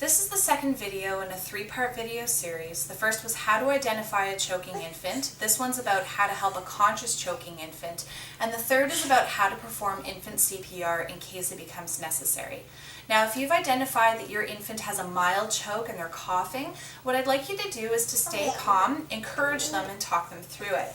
This is the second video in a three-part video series. The first was how to identify a choking infant. This one's about how to help a conscious choking infant. And the third is about how to perform infant CPR in case it becomes necessary. Now, if you've identified that your infant has a mild choke and they're coughing, what I'd like you to do is to stay calm, encourage them, and talk them through it.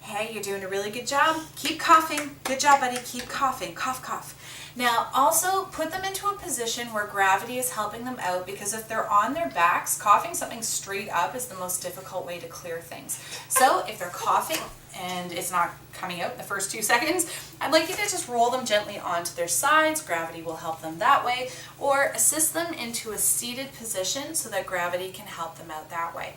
Hey, you're doing a really good job. Keep coughing. Good job, buddy. Keep coughing. Cough, cough. Now, also put them into a position where gravity is helping them out, because if they're on their backs, coughing something straight up is the most difficult way to clear things. So if they're coughing and it's not coming out in the first 2 seconds, I'd like you to just roll them gently onto their sides. Gravity will help them that way, or assist them into a seated position so that gravity can help them out that way.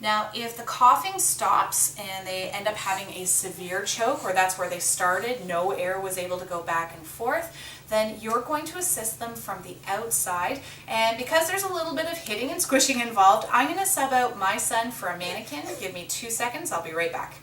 Now, if the coughing stops and they end up having a severe choke, or that's where they started, no air was able to go back and forth, then you're going to assist them from the outside. And because there's a little bit of hitting and squishing involved, I'm going to sub out my son for a mannequin. Give me 2 seconds, I'll be right back.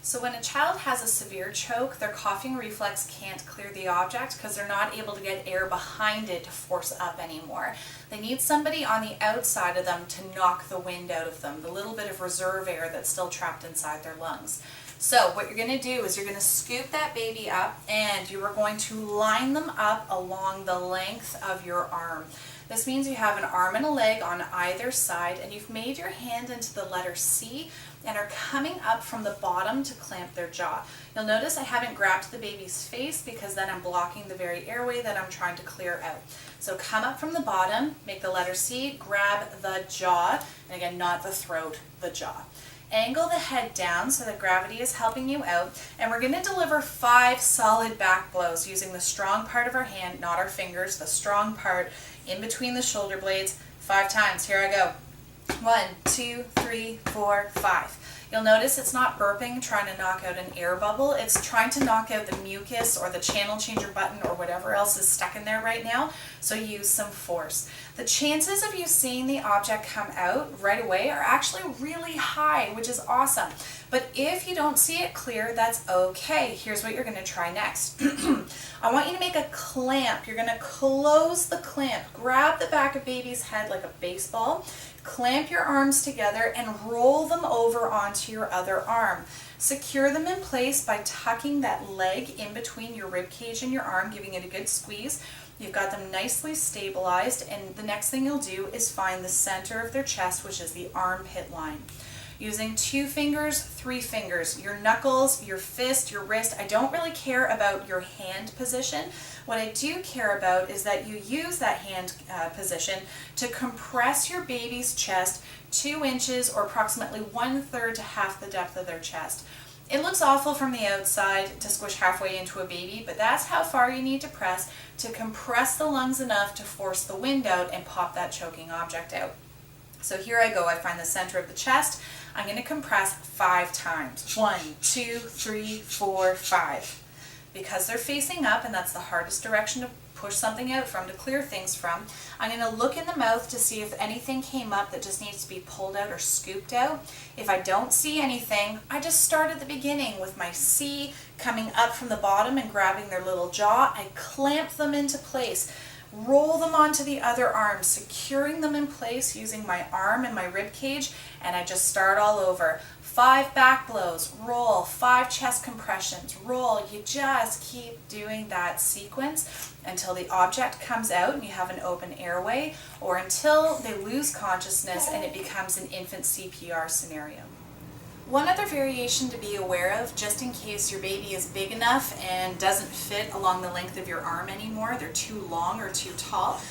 So when a child has a severe choke, their coughing reflex can't clear the object because they're not able to get air behind it to force up anymore. They need somebody on the outside of them to knock the wind out of them, the little bit of reserve air that's still trapped inside their lungs. So what you're going to do is you're going to scoop that baby up and you are going to line them up along the length of your arm. This means you have an arm and a leg on either side, and you've made your hand into the letter C and are coming up from the bottom to clamp their jaw. You'll notice I haven't grabbed the baby's face because then I'm blocking the very airway that I'm trying to clear out. So come up from the bottom, make the letter C, grab the jaw, and again, not the throat, the jaw. Angle the head down so that gravity is helping you out, and we're going to deliver 5 solid back blows using the strong part of our hand, not our fingers, the strong part in between the shoulder blades. 5 times. Here I go. 1, 2, 3, 4, 5. You'll notice it's not burping, trying to knock out an air bubble. It's trying to knock out the mucus or the channel changer button or whatever else is stuck in there right now, so use some force. The chances of you seeing the object come out right away are actually really high, which is awesome. But if you don't see it clear, that's okay. Here's what you're going to try next. I want you to make a clamp. You're going to close the clamp. Grab the back of baby's head like a baseball. Clamp your arms together and roll them over onto your other arm. Secure them in place by tucking that leg in between your rib cage and your arm, giving it a good squeeze. You've got them nicely stabilized, and the next thing you'll do is find the center of their chest, which is the armpit line. Using 2 fingers, 3 fingers, your knuckles, your fist, your wrist. I don't really care about your hand position. What I do care about is that you use that hand position to compress your baby's chest 2 inches, or approximately 1/3 to half the depth of their chest. It looks awful from the outside to squish halfway into a baby, but that's how far you need to press to compress the lungs enough to force the wind out and pop that choking object out. So here I go. I find the center of the chest. I'm going to compress 5 times. 1, 2, 3, 4, 5. Because they're facing up, and that's the hardest direction to push something out from, to clear things from, I'm going to look in the mouth to see if anything came up that just needs to be pulled out or scooped out. If I don't see anything, I just start at the beginning with my C, coming up from the bottom and grabbing their little jaw. I clamp them into place. Roll them onto the other arm, securing them in place using my arm and my rib cage, and I just start all over. 5 back blows, roll, 5 chest compressions, roll. You just keep doing that sequence until the object comes out and you have an open airway, or until they lose consciousness and it becomes an infant CPR scenario. One other variation to be aware of, just in case your baby is big enough and doesn't fit along the length of your arm anymore, they're too long or too tall.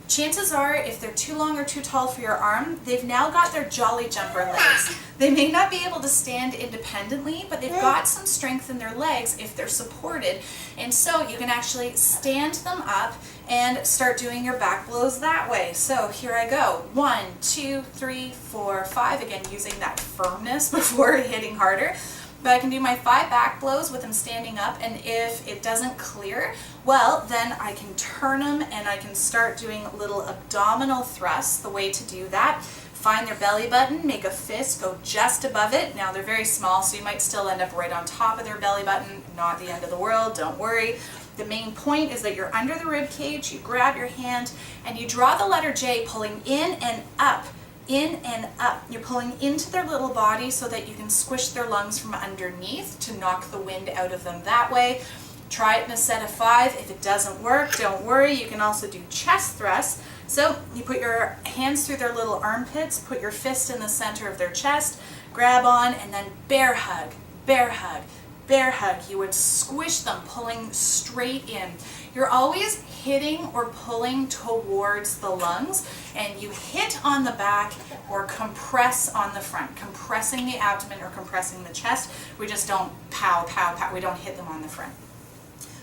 Chances are, if they're too long or too tall for your arm, they've now got their jolly jumper legs. They may not be able to stand independently, but they've got some strength in their legs if they're supported. And so you can actually stand them up and start doing your back blows that way. So here I go. 1, 2, 3, 4, 5. Again, using that firmness before hitting harder. But I can do my 5 back blows with them standing up, and if it doesn't clear, well, then I can turn them and I can start doing little abdominal thrusts. The way to do that, find their belly button, make a fist, go just above it. Now they're very small, so you might still end up right on top of their belly button, not the end of the world, don't worry. The main point is that you're under the rib cage, you grab your hand, and you draw the letter J, pulling in and up. In and up. You're pulling into their little body so that you can squish their lungs from underneath to knock the wind out of them that way. Try it in a set of 5. If it doesn't work, don't worry. You can also do chest thrusts. So you put your hands through their little armpits, put your fist in the center of their chest, grab on, and then bear hug, bear hug, bear hug. You would squish them, pulling straight in. You're always hitting or pulling towards the lungs, and you hit on the back or compress on the front, compressing the abdomen or compressing the chest. We just don't pow, pow, pow. We don't hit them on the front.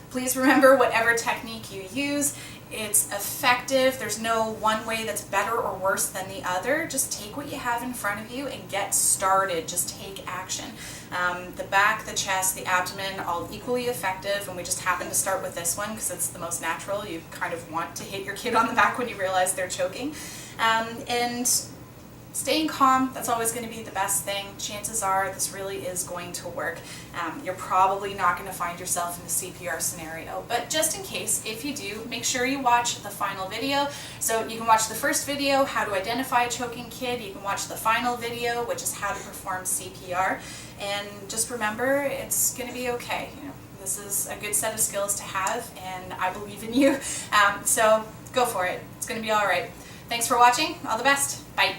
Please remember, whatever technique you use, it's effective. There's no one way that's better or worse than the other. Just take what you have in front of you and get started. Just take action. The back, the chest, the abdomen, all equally effective, and we just happen to start with this one because it's the most natural. You kind of want to hit your kid on the back when you realize they're choking. And staying calm, that's always going to be the best thing. Chances are this really is going to work. You're probably not going to find yourself in a CPR scenario, but just in case, if you do, make sure you watch the final video. So you can watch the first video, how to identify a choking kid. You can watch the final video, which is how to perform CPR. And just remember, it's going to be okay. You know, this is a good set of skills to have, and I believe in you. So go for it. It's going to be all right. Thanks for watching. All the best. Bye.